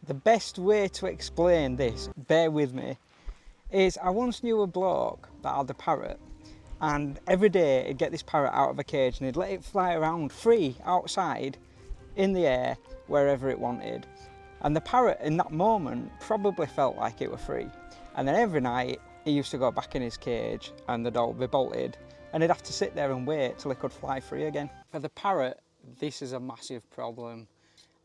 The best way to explain this, bear with me, is I once knew a bloke that had a parrot, and every day he'd get this parrot out of a cage and he'd let it fly around free outside in the air wherever it wanted. And the parrot in that moment probably felt like it were free. And then every night he used to go back in his cage and the door would be bolted and he'd have to sit there and wait till he could fly free again. For the parrot, this is a massive problem.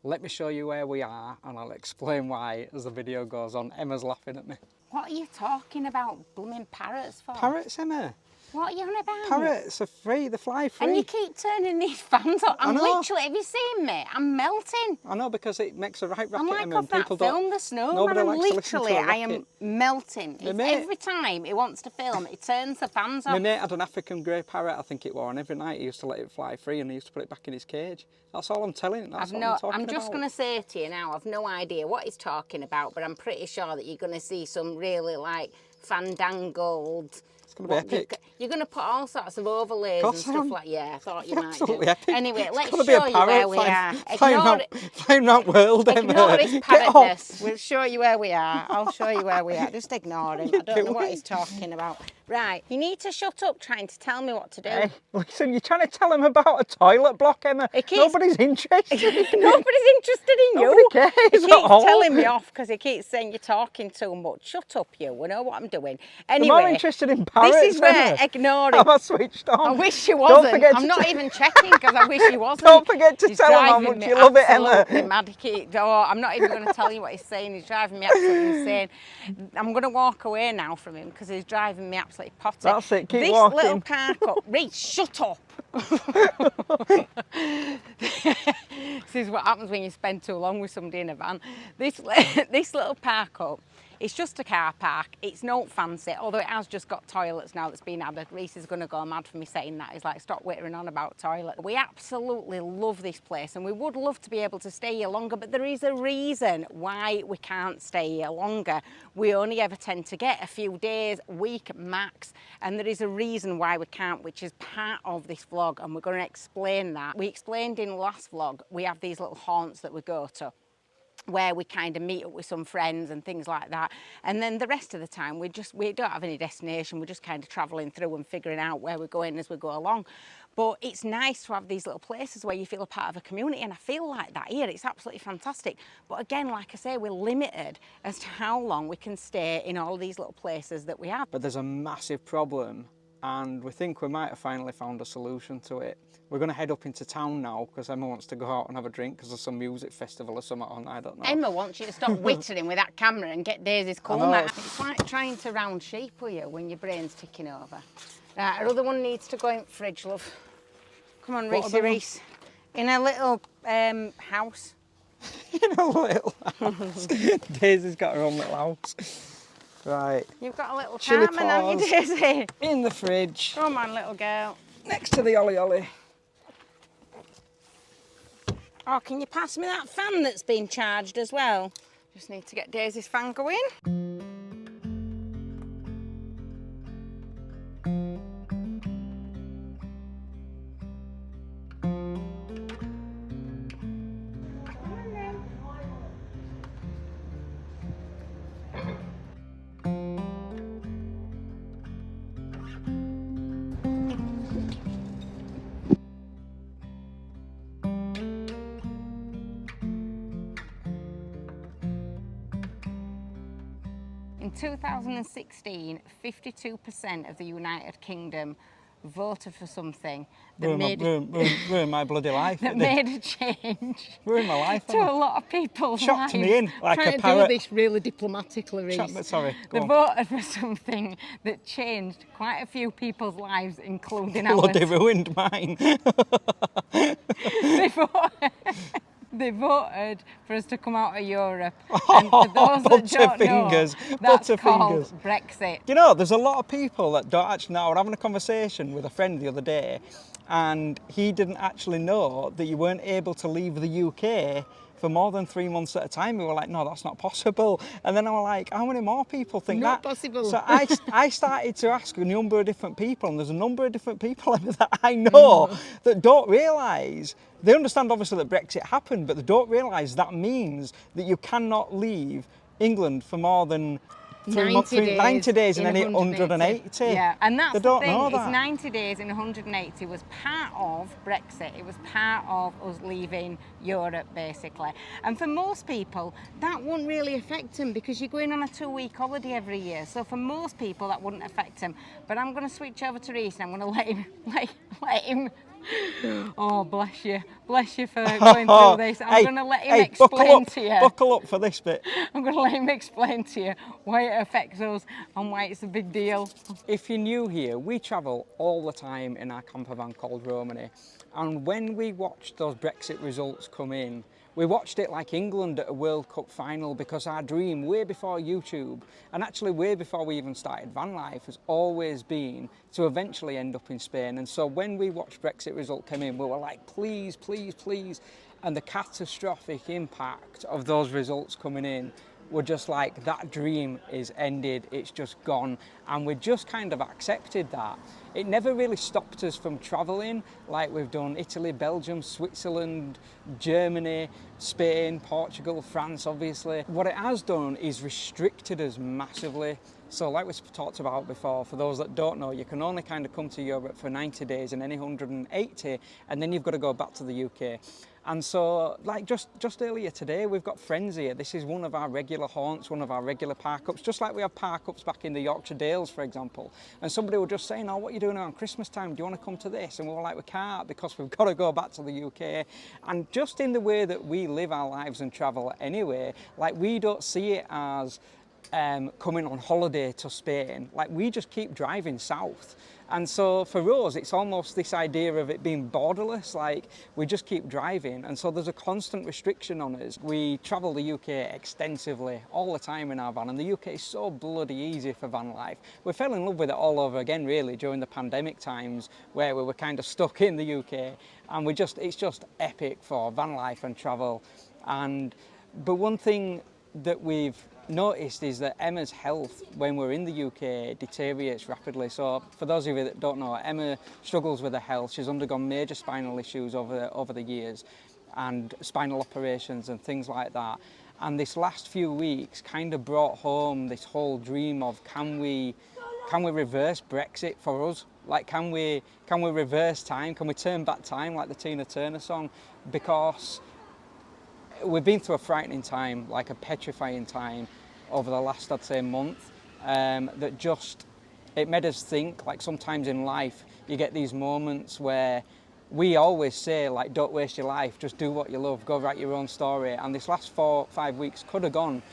Let me show you where we are and I'll explain why as the video goes on. Emma's laughing at me. What are you talking about blooming parrots for? Parrots, Emma? What are you on about? Parrots are free, they fly free. And you keep turning these fans up. I'm I know. literally, have you seen me? I'm melting. I know, because it makes a right racket, I'm like Emma, off that film, The Snowman. I'm literally, I am melting. It's every time he wants to film, he turns the fans off. My mate had an African grey parrot, I think it was, and every night he used to let it fly free and he used to put it back in his cage. That's all I'm telling you. That's all I'm talking about. I'm just going to say to you now, I've no idea what he's talking about, but I'm pretty sure that you're going to see some really like fandangled. It's going to be epic. You're going to put all sorts of overlays and stuff like, yeah, I thought you might Absolutely do. Epic. Anyway, let's It's show you where we are. Flying that world, Emma. Ignore his parrotness. We'll show you where we are. I'll show you where we are. Just ignore him. I don't know what he's talking about. Right, you need to shut up trying to tell me what to do. Hey, listen, you're trying to tell him about a toilet block, Emma. Nobody's interested. Nobody's interested in you. Nobody cares He keeps at all. telling me off because he keeps saying you're talking too much. Shut up, you. We know what I'm doing. Anyway, I'm more interested in parrots, this is where, Emma. ignore Have him. I switched on? I wish you wasn't. I'm not even checking because I wish he wasn't. Don't forget to He's tell him how driving much me you love it, Emma. absolutely mad. I'm not even going to tell you what he's saying. He's driving me absolutely insane. I'm going to walk away now from him because he's driving me absolutely potty. That's it, keep this walking. Little park up. Reece, shut up. This is what happens when you spend too long with somebody in a van. This little park up, it's just a car park. It's not fancy, although it has just got toilets now that's been added. Reece is going to go mad for me saying that. He's like, stop whittering on about toilet. We absolutely love this place and we would love to be able to stay here longer, but there is a reason why we can't stay here longer. We only ever tend to get a few days, week max, and there is a reason why we can't, which is part of this vlog, and we're going to explain that. We explained in the last vlog, we have these little haunts that we go to, where we kind of meet up with some friends and things like that, and then the rest of the time we don't have any destination. We're just kind of travelling through and figuring out where we're going as we go along. But it's nice to have these little places where you feel a part of a community, and I feel like that here. It's absolutely fantastic. But again, like I say, we're limited as to how long we can stay in all these little places that we have. But there's a massive problem, and we think we might have finally found a solution to it. We're going to head up into town now because Emma wants to go out and have a drink because there's some music festival or something on, I don't know. Emma wants you to stop whittling with that camera and get Daisy's call. It's like trying to round sheep with you when your brain's ticking over. Right, our other one needs to go in the fridge, love. Come on, Reece. In a little house. In a little house. Daisy's got her own little house. Right. You've got a little Chili apartment, haven't you, Daisy? In the fridge. Come on, little girl. Next to the Ollie Ollie. Oh, can you pass me that fan that's been charged as well? Just need to get Daisy's fan going. In 2016, 52% of the United Kingdom voted for something that ruined my bloody life. that made a change. Ruined my life. To a lot of people's Shocked lives. me in like Trying a parrot. to do this really diplomatically, Reece. Sorry. They voted for something that changed quite a few people's lives, including ours. Bloody ruined mine. They voted for us to come out of Europe. And for those that don't know, that's called Brexit. You know, there's a lot of people that don't actually know. I was having a conversation with a friend the other day, and he didn't actually know that you weren't able to leave the UK for more than 3 months at a time. We were like, no, that's not possible. And then I was like, how many more people think Not that? possible. So I started to ask a number of different people, and there's a number of different people that I know that don't realise. They understand obviously that Brexit happened, but they don't realise that means that you cannot leave England for more than 90 days and then 180. Yeah, and that's they the don't thing, know it's that. 90 days and 180 was part of Brexit. It was part of us leaving Europe, basically. And for most people, that wouldn't really affect them because you're going on a 2-week holiday every year. So for most people, that wouldn't affect them. But I'm going to switch over to Reece and I'm going to let him. Oh, bless you for going through this. I'm going to let him explain to you. Buckle up for this bit. I'm going to let him explain to you why it affects us and why it's a big deal. If you're new here, we travel all the time in our camper van called Romany. And when we watched those Brexit results come in, we watched it like England at a World Cup final, because our dream, way before YouTube, and actually way before we even started van life, has always been to eventually end up in Spain. And so when we watched Brexit result come in, we were like, please, please, please. And the catastrophic impact of those results coming in were just like, that dream is ended, it's just gone. And we just kind of accepted that. It never really stopped us from travelling, like we've done Italy, Belgium, Switzerland, Germany, Spain, Portugal, France, obviously. What it has done is restricted us massively. So like we talked about before, for those that don't know, you can only kind of come to Europe for 90 days and any 180, and then you've got to go back to the UK. And so, like just earlier today, we've got friends here. This is one of our regular haunts, one of our regular park-ups, just like we have park-ups back in the Yorkshire Dales, for example. And somebody was just saying, oh, what are you doing around Christmas time? Do you want to come to this? And we were like, we can't, because we've got to go back to the UK. And just in the way that we live our lives and travel anyway, like we don't see it as coming on holiday to Spain. Like we just keep driving south. And so for us, it's almost this idea of it being borderless, like we just keep driving. And so there's a constant restriction on us. We travel the UK extensively all the time in our van, and the UK is so bloody easy for van life. We fell in love with it all over again, really, during the pandemic times where we were kind of stuck in the UK. And it's just epic for van life and travel. But one thing that we've noticed is that Emma's health when we're in the UK deteriorates rapidly. So for those of you that don't know, Emma struggles with her health. She's undergone major spinal issues over the years, and spinal operations and things like that. And this last few weeks kind of brought home this whole dream of, can we reverse Brexit for us? Like, can we reverse time? Can we turn back time, like the Tina Turner song? Because we've been through a frightening time, like a petrifying time, over the last, I'd say, month, that just, it made us think, like sometimes in life, you get these moments where we always say, like, don't waste your life, just do what you love, go write your own story. And this last 4-5 weeks could have gone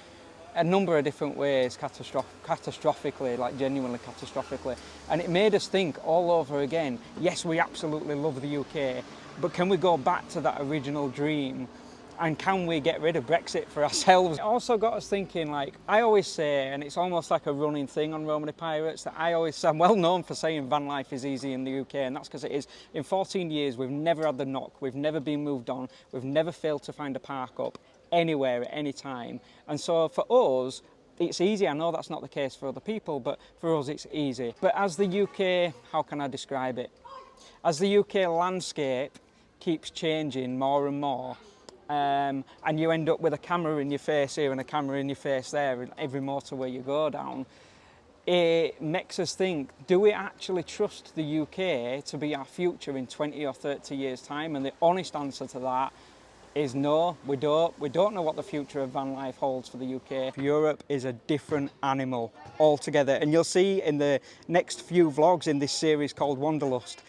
a number of different ways, catastrophically, like genuinely catastrophically. And it made us think all over again, yes, we absolutely love the UK, but can we go back to that original dream? And can we get rid of Brexit for ourselves? It also got us thinking, like I always say, and it's almost like a running thing on Romany Pirates, that I'm well known for saying van life is easy in the UK, and that's because it is. In 14 years, we've never had the knock, we've never been moved on, we've never failed to find a park up anywhere at any time. And so for us, it's easy. I know that's not the case for other people, but for us it's easy. But as the UK, how can I describe it? As the UK landscape keeps changing more and more, and you end up with a camera in your face here and a camera in your face there in every motorway you go down, it makes us think, do we actually trust the UK to be our future in 20 or 30 years' time? And the honest answer to that is no, we don't. We don't know what the future of van life holds for the UK. Europe is a different animal altogether. And you'll see in the next few vlogs in this series called Wanderlust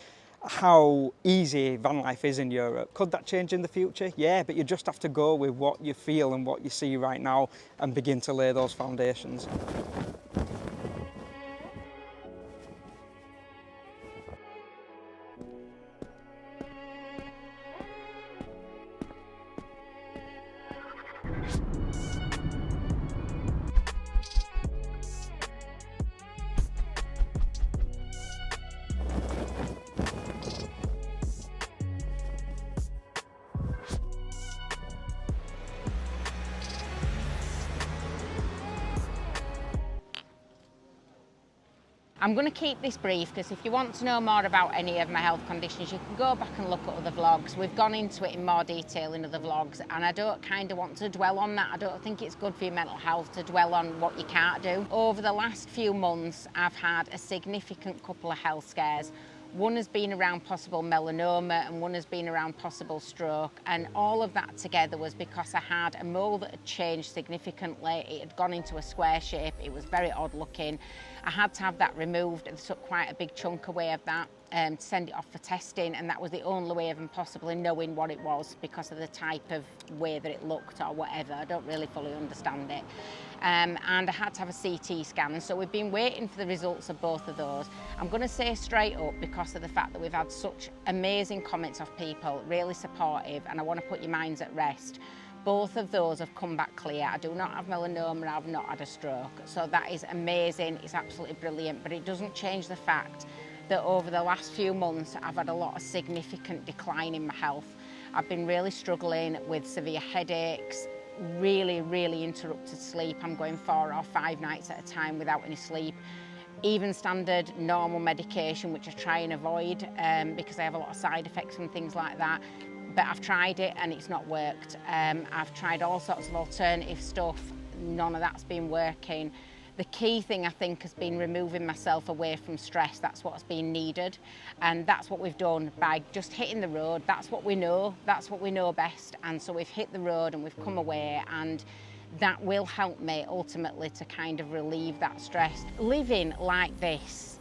how easy van life is in Europe. Could that change in the future? Yeah, but you just have to go with what you feel and what you see right now and begin to lay those foundations. I'm going to keep this brief because if you want to know more about any of my health conditions, you can go back and look at other vlogs. We've gone into it in more detail in other vlogs, and I don't kind of want to dwell on that. I don't think it's good for your mental health to dwell on what you can't do. Over the last few months, I've had a significant couple of health scares. One has been around possible melanoma and one has been around possible stroke, and all of that together was because I had a mole that had changed significantly. It had gone into a square shape. It was very odd looking. I had to have that removed. It took quite a big chunk away of that to send it off for testing, and that was the only way of possibly knowing what it was because of the type of way that it looked or whatever. I don't really fully understand it. And I had to have a CT scan, and so we've been waiting for the results of both of those. I'm going to say straight up, because of the fact that we've had such amazing comments off people, really supportive, and I want to put your minds at rest. Both of those have come back clear. I do not have melanoma, I've not had a stroke. So that is amazing, it's absolutely brilliant, but it doesn't change the fact that over the last few months I've had a lot of significant decline in my health. I've been really struggling with severe headaches, really interrupted sleep. I'm going 4 or 5 nights at a time without any sleep. Even standard normal medication, which I try and avoid because I have a lot of side effects and things like that. But I've tried it and it's not worked. I've tried all sorts of alternative stuff. None of that's been working. The key thing, I think, has been removing myself away from stress. That's what's been needed. And that's what we've done by just hitting the road. That's what we know. That's what we know best. And so we've hit the road and we've come away, and that will help me ultimately to kind of relieve that stress. Living like this,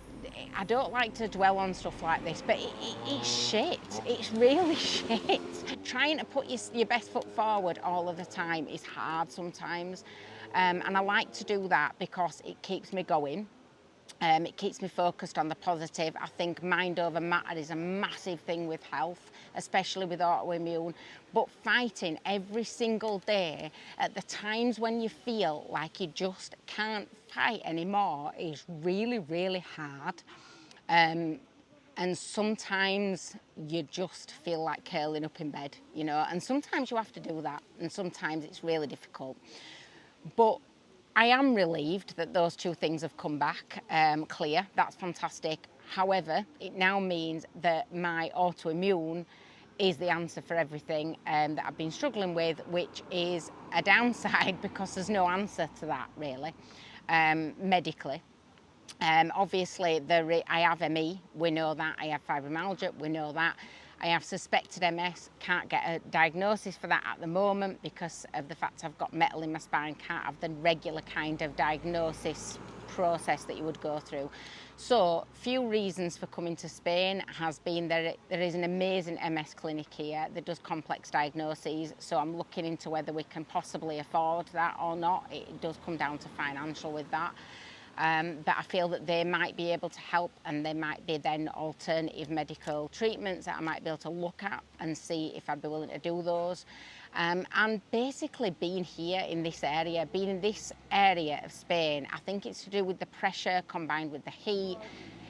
I don't like to dwell on stuff like this, but it's shit. It's really shit. Trying to put your best foot forward all of the time is hard sometimes. And I like to do that because it keeps me going. It keeps me focused on the positive. I think mind over matter is a massive thing with health, especially with autoimmune. But fighting every single day at the times when you feel like you just can't fight anymore is really hard. And sometimes you just feel like curling up in bed, you know, and sometimes you have to do that, and sometimes it's really difficult. But I am relieved that those two things have come back clear. That's fantastic. However, it now means that my autoimmune is the answer for everything that I've been struggling with, which is a downside because there's no answer to that really, medically. Obviously, I have ME, we know that. I have fibromyalgia, we know that. I have suspected MS, can't get a diagnosis for that at the moment because of the fact I've got metal in my spine, can't have the regular kind of diagnosis process that you would go through. So, few reasons for coming to Spain has been that there is an amazing MS clinic here that does complex diagnoses, so I'm looking into whether we can possibly afford that or not. It does come down to financial with that. But I feel that they might be able to help, and there might be then alternative medical treatments that I might be able to look at and see if I'd be willing to do those. And basically being here in this area, being in this area of Spain, I think it's to do with the pressure combined with the heat.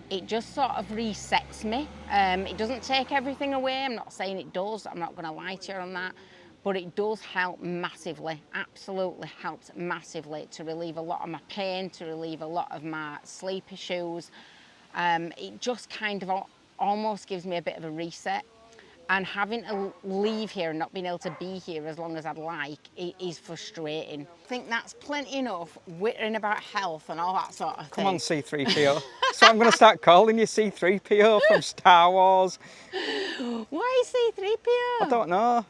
It just sort of resets me. It doesn't take everything away, I'm not saying it does, I'm not going to lie to you on that. But it does help massively, absolutely helps massively to relieve a lot of my pain, to relieve a lot of my sleep issues. It just kind of almost gives me a bit of a reset. And having to leave here and not being able to be here as long as I'd like, it is frustrating. I think that's plenty enough wittering about health and all that sort of thing. Come on, C-3PO. So I'm going to start calling you C-3PO from Star Wars. Why C-3PO? I don't know.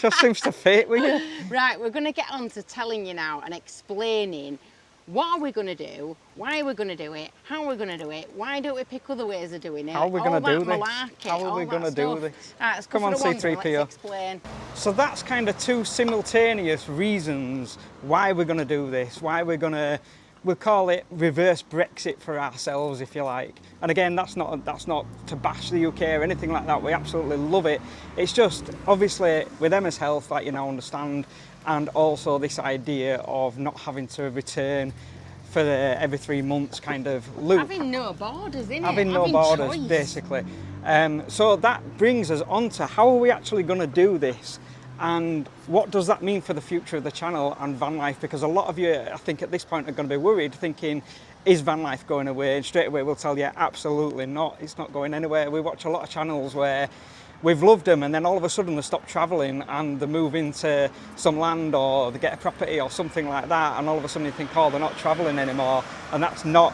Just seems to fit with you. Right, we're going to get on to telling you now and explaining what are we going to do, why are we going to do it, how are we going to do it, why don't we pick other ways of doing it, how are we going to do this? How are we going to do this? Right, let's come on, C-3PO. Let's explain. So that's kind of two simultaneous reasons why we're going to do this, why we're going to, we'll call it reverse Brexit for ourselves, if you like. And again, that's not to bash the UK or anything like that. We absolutely love it. It's just, obviously, with Emma's health, like you now understand, and also this idea of not having to return for the every 3 months kind of loop. Having no borders, innit? Having no borders, choice. basically. So that brings us on to how are we actually going to do this? And what does that mean for the future of the channel and van life? Because a lot of you, I think at this point, are going to be worried, thinking, is van life going away? And straight away we'll tell you, absolutely not. It's not going anywhere. We watch a lot of channels where we've loved them and then all of a sudden they stop travelling and they move into some land or they get a property or something like that, and all of a sudden you think, oh, they're not travelling anymore. And that's not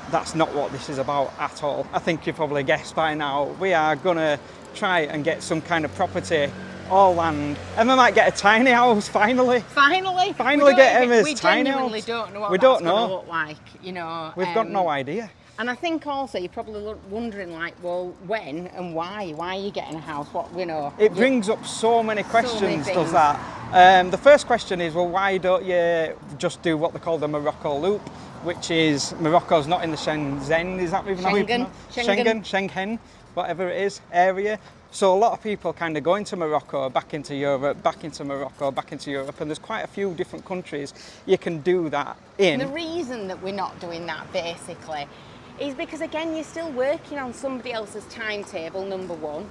what this is about at all. I think you've probably guessed by now, we are going to try and get some kind of property, all land. Emma might get a tiny house finally. Finally Get Emma's tiny house. We genuinely don't know what we that's don't going know. to look like, you know. We've got no idea. And I think also you're probably wondering, like, well, when and why? Why are you getting a house? What, you know? It brings up so many questions, things. does that? The first question is, well, why don't you just do what they call the Morocco loop, which is Morocco's not in the Shenzhen, is that even how you pronounce it? Schengen, whatever it is, area. So a lot of people kind of go into Morocco, back into Europe, back into Morocco, back into Europe, and there's quite a few different countries you can do that in. The reason that we're not doing that, basically, is because, again, you're still working on somebody else's timetable, number one.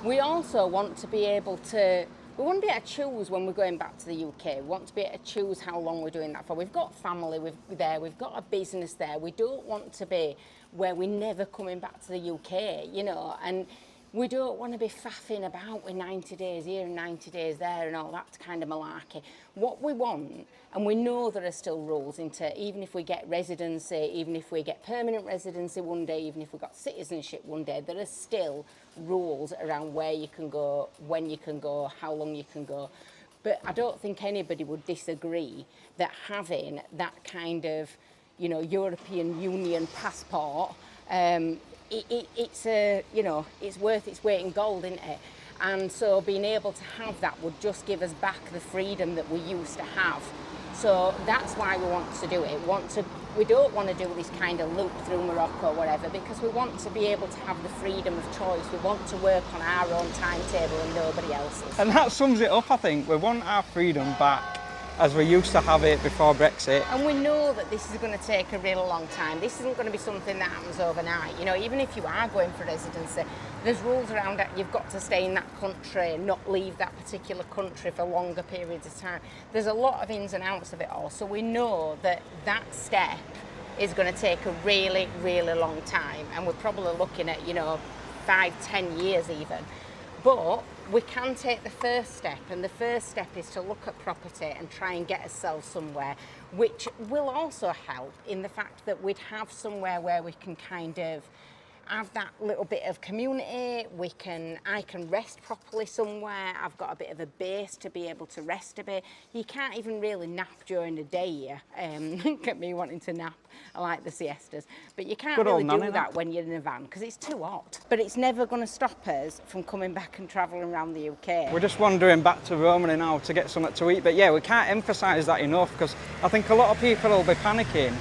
We also want to be able to, we want to be able to choose when we're going back to the UK. We want to be able to choose how long we're doing that for. We've got family there, we've got a business there. We don't want to be where we're never coming back to the UK, you know, and we don't want to be faffing about with 90 days here and 90 days there and all that kind of malarkey. What we want, and we know there are still rules into, even if we get residency, even if we get permanent residency one day, even if we've got citizenship one day, there are still rules around where you can go, when you can go, how long you can go. But I don't think anybody would disagree that having that kind of, you know, European Union passport, it's a, you know, it's worth its weight in gold, isn't it? And so being able to have that would just give us back the freedom that we used to have. So that's why we want to do it. We don't want to do this kind of loop through Morocco or whatever, because we want to be able to have the freedom of choice. We want to work on our own timetable and nobody else's. And that sums it up, I think. We want our freedom back as we used to have it before Brexit. And we know that this is going to take a really long time. This isn't going to be something that happens overnight. You know, even if you are going for residency, there's rules around that. You've got to stay in that country and not leave that particular country for longer periods of time. There's a lot of ins and outs of it all. So we know that that step is going to take a really, really long time. And we're probably looking at, you know, 5-10 years even. But we can take the first step, and the first step is to look at property and try and get ourselves somewhere, which will also help in the fact that we'd have somewhere where we can kind of have that little bit of community. I can rest properly somewhere. I've got a bit of a base to be able to rest a bit. You can't even really nap during the day here. Look at me wanting to nap. I like the siestas. But you can't really do that when you're in a van because it's too hot. But it's never going to stop us from coming back and travelling around the UK. We're just wandering back to Romany now to get something to eat. But yeah, we can't emphasise that enough, because I think a lot of people will be panicking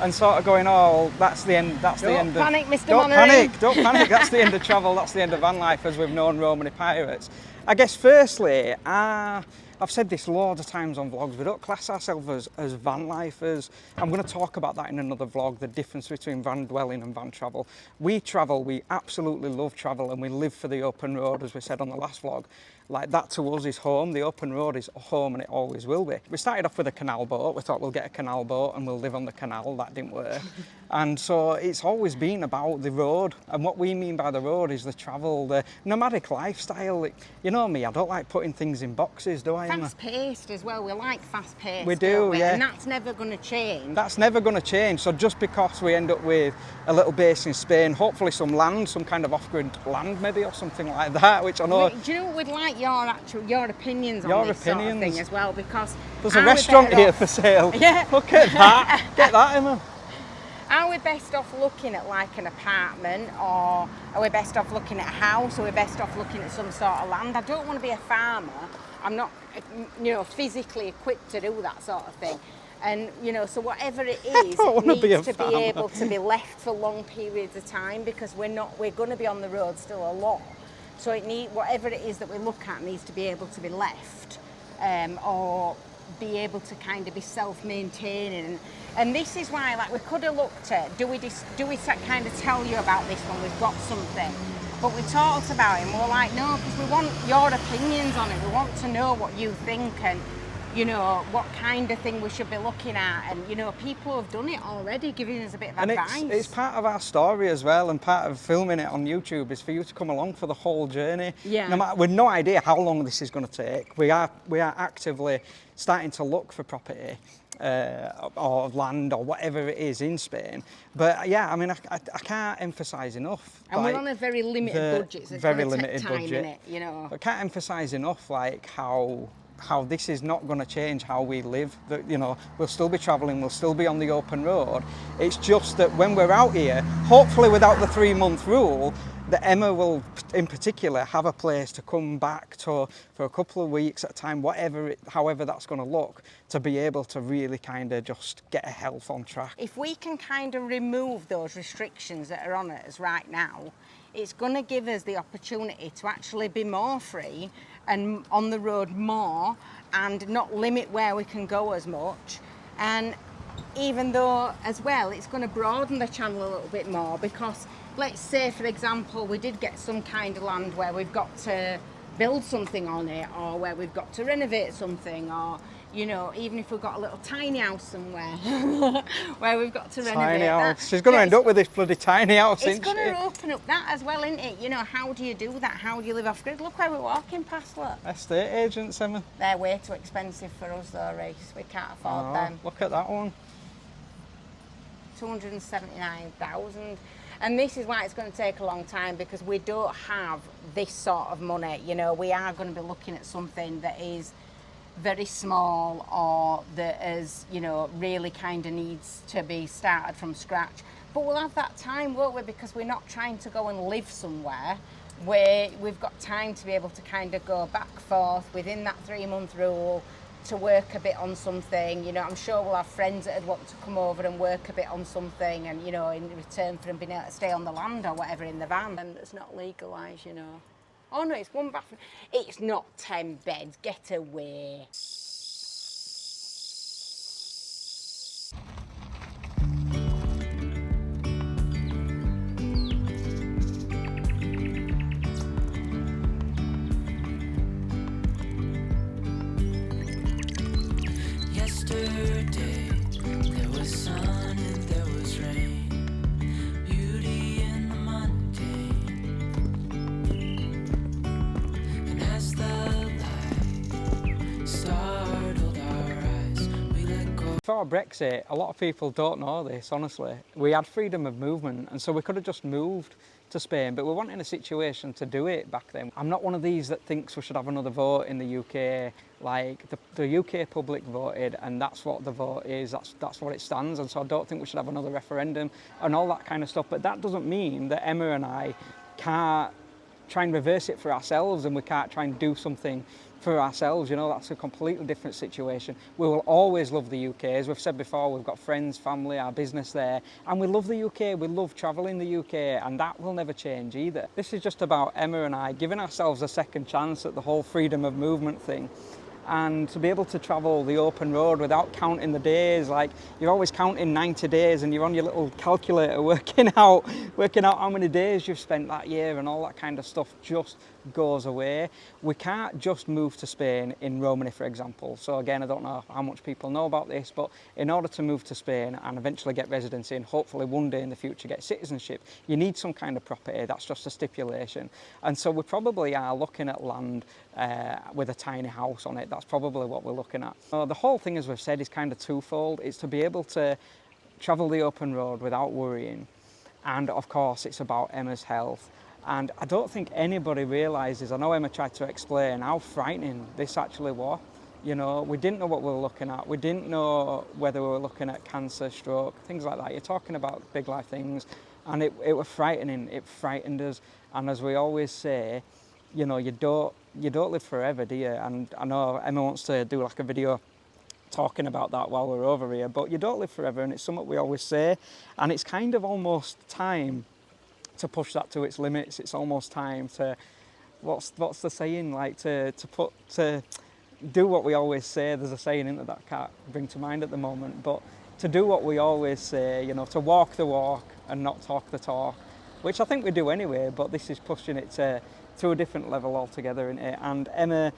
and sort of going, oh, that's the end. That's the end. Don't panic, Mr. Don't Moaning. panic. Don't panic. That's the end of travel. That's the end of van life as we've known Romany pirates. I guess firstly, I've said this loads of times on vlogs, we don't class ourselves as van lifers. I'm going to talk about that in another vlog, the difference between van dwelling and van travel. We travel, we absolutely love travel, and we live for the open road, as we said on the last vlog. Like, that to us is home. The open road is home, and it always will be. We started off with a canal boat. We thought we'll get a canal boat and we'll live on the canal. That didn't work. And so it's always been about the road. And what we mean by the road is the travel, the nomadic lifestyle. You know me, I don't like putting things in boxes, do I, Emma? Fast-paced as well. We like fast-paced. We do, yeah. And that's never going to change. That's never going to change. So just because we end up with a little base in Spain, hopefully some land, some kind of off-grid land maybe, or something like that, which I know... Do you know what we'd like your opinions on this sort of thing as well, because there's a restaurant here for sale. Yeah. Look at that. Get that, Emma. Are we best off looking at like an apartment, or are we best off looking at a house, or are we best off looking at some sort of land? I don't want to be a farmer. I'm not, you know, physically equipped to do that sort of thing. And, you know, so whatever it is, it needs to be able to be left for long periods of time, because we're going to be on the road still a lot. So whatever it is that we look at needs to be able to be left, or be able to kind of be self-maintaining. And this is why, like, we could have looked at, do we kind of tell you about this when we've got something? But we talked about it and we were like, no, because we want your opinions on it. We want to know what you think and, you know, what kind of thing we should be looking at. And, you know, people who have done it already, giving us a bit of advice. It's part of our story as well, and part of filming it on YouTube is for you to come along for the whole journey. Yeah. No matter, with no idea how long this is going to take. We are actively starting to look for property. Or land or whatever it is in Spain, but yeah, I mean, I can't emphasise enough. And like, we're on a very limited budget, so it's very going to limited take time budget. in it, you know. I can't emphasise enough, like how this is not going to change how we live. That, you know, we'll still be travelling, we'll still be on the open road. It's just that when we're out here, hopefully without the 3-month rule, that Emma will, in particular, have a place to come back to for a couple of weeks at a time, however that's going to look, to be able to really kind of just get her health on track. If we can kind of remove those restrictions that are on us right now, it's going to give us the opportunity to actually be more free and on the road more and not limit where we can go as much. And even though, as well, it's going to broaden the channel a little bit more, because let's say, for example, we did get some kind of land where we've got to build something on it, or where we've got to renovate something, or, you know, even if we've got a little tiny house somewhere where we've got to renovate Tiny house. that. She's going to end up with this bloody tiny house, It's isn't going she? to open up that as well, isn't it? You know, how do you do that? How do you live off grid? Look where we're walking past, look. Estate agents, Emma. They're way too expensive for us though, Reece. We can't afford Oh, them. look at that one. 279,000. And this is why it's going to take a long time, because we don't have this sort of money. You know, we are going to be looking at something that is very small, or that is, you know, really kind of needs to be started from scratch. But we'll have that time, won't we? Because we're not trying to go and live somewhere where we've got time to be able to kind of go back forth within that 3-month rule, to work a bit on something. You know, I'm sure we'll have friends that would want to come over and work a bit on something, and, you know, in return for them being able to stay on the land or whatever in the van. And it's not legalised, you know. Oh no, it's 1 bathroom. It's not 10 beds. Get away. Yesterday there was sun and there was rain, beauty in the mundane. And as the light startled our eyes, we let go. Before Brexit, a lot of people don't know this, honestly. We had freedom of movement, and so we could have just moved to Spain, but we weren't in a situation to do it back then. I'm not one of these that thinks we should have another vote in the UK. Like, the UK public voted, and that's what the vote is, that's what it stands, and so I don't think we should have another referendum and all that kind of stuff. But that doesn't mean that Emma and I can't try and reverse it for ourselves, and we can't try and do something for ourselves. You know, that's a completely different situation. We will always love the UK. As we've said before, we've got friends, family, our business there, and we love the UK. We love travelling the UK, and that will never change either. This is just about Emma and I giving ourselves a second chance at the whole freedom of movement thing, and to be able to travel the open road without counting the days. Like, you're always counting 90 days and you're on your little calculator working out how many days you've spent that year, and all that kind of stuff just goes away. We can't just move to Spain in Romany, for example. So again, I don't know how much people know about this, but in order to move to Spain and eventually get residency, and hopefully one day in the future get citizenship, you need some kind of property. That's just a stipulation. And so we probably are looking at land with a tiny house on it. That's probably what we're looking at. The whole thing, as we've said, is kind of twofold. It's to be able to travel the open road without worrying, and of course it's about Emma's health. And I don't think anybody realises, I know Emma tried to explain how frightening this actually was. You know, we didn't know what we were looking at. We didn't know whether we were looking at cancer, stroke, things like that. You're talking about big life things, and it was frightening. It frightened us. And as we always say, you know, you don't live forever, do you? And I know Emma wants to do like a video talking about that while we're over here, but you don't live forever, and it's something we always say. And it's kind of almost time to push that to its limits. It's almost time to, what's the saying, like to do what we always say. There's a saying in that I can't bring to mind at the moment, but to do what we always say, you know, to walk the walk and not talk the talk. which I think we do anyway, but this is pushing it to a different level altogether, isn't it? And Emma,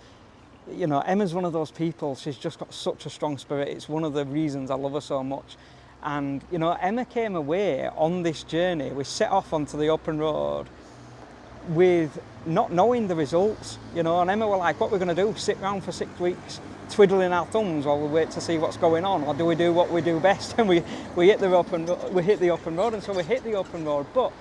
you know, Emma's one of those people, she's just got such a strong spirit. It's one of the reasons I love her so much. And, you know, Emma came away on this journey. We set off onto the open road with not knowing the results, you know, and Emma were like, what we're going to do, sit around for 6 weeks twiddling our thumbs while we wait to see what's going on, or do we do what we do best? And we hit the open road, and so we hit the open road. But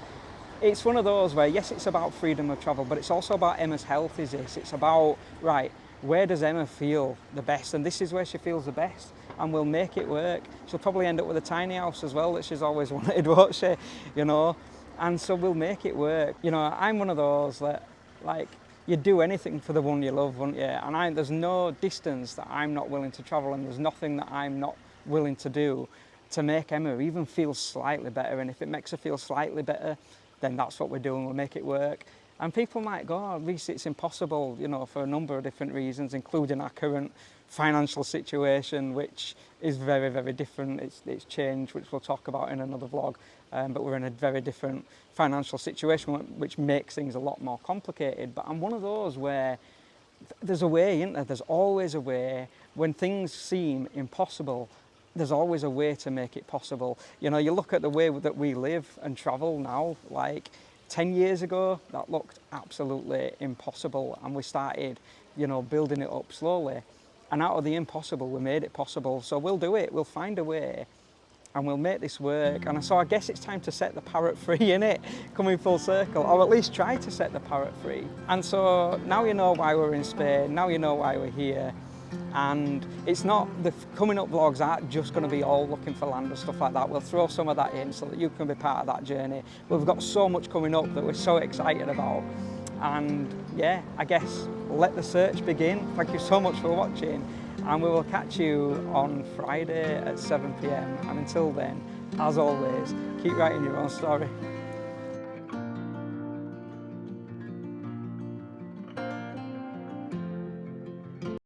it's one of those where, yes, it's about freedom of travel, but it's also about Emma's health. It's about, right, where does Emma feel the best? And this is where she feels the best, and we'll make it work. She'll probably end up with a tiny house as well that she's always wanted, won't she? You know, and so we'll make it work. You know, I'm one of those that, like, you'd do anything for the one you love, wouldn't you? And there's no distance that I'm not willing to travel, and there's nothing that I'm not willing to do to make Emma even feel slightly better. And if it makes her feel slightly better, then that's what we're doing, we'll make it work. And people might go, oh, Reece, it's impossible, you know, for a number of different reasons, including our current financial situation, which is very, very different. It's changed, which we'll talk about in another vlog, but we're in a very different financial situation, which makes things a lot more complicated. But I'm one of those where there's a way, isn't there? There's always a way. When things seem impossible, there's always a way to make it possible. You know, you look at the way that we live and travel now, like 10 years ago, that looked absolutely impossible, and we started, you know, building it up slowly. And out of the impossible, we made it possible. So we'll do it, we'll find a way, and we'll make this work. And so I guess it's time to set the parrot free, innit? Coming full circle, or at least try to set the parrot free. And so now you know why we're in Spain, now you know why we're here. And it's not, the coming up vlogs aren't just going to be all looking for land and stuff like that. We'll throw some of that in so that you can be part of that journey. We've got so much coming up that we're so excited about. And yeah, I guess let the search begin. Thank you so much for watching, and we will catch you on Friday at 7 p.m. And until then, as always, keep writing your own story.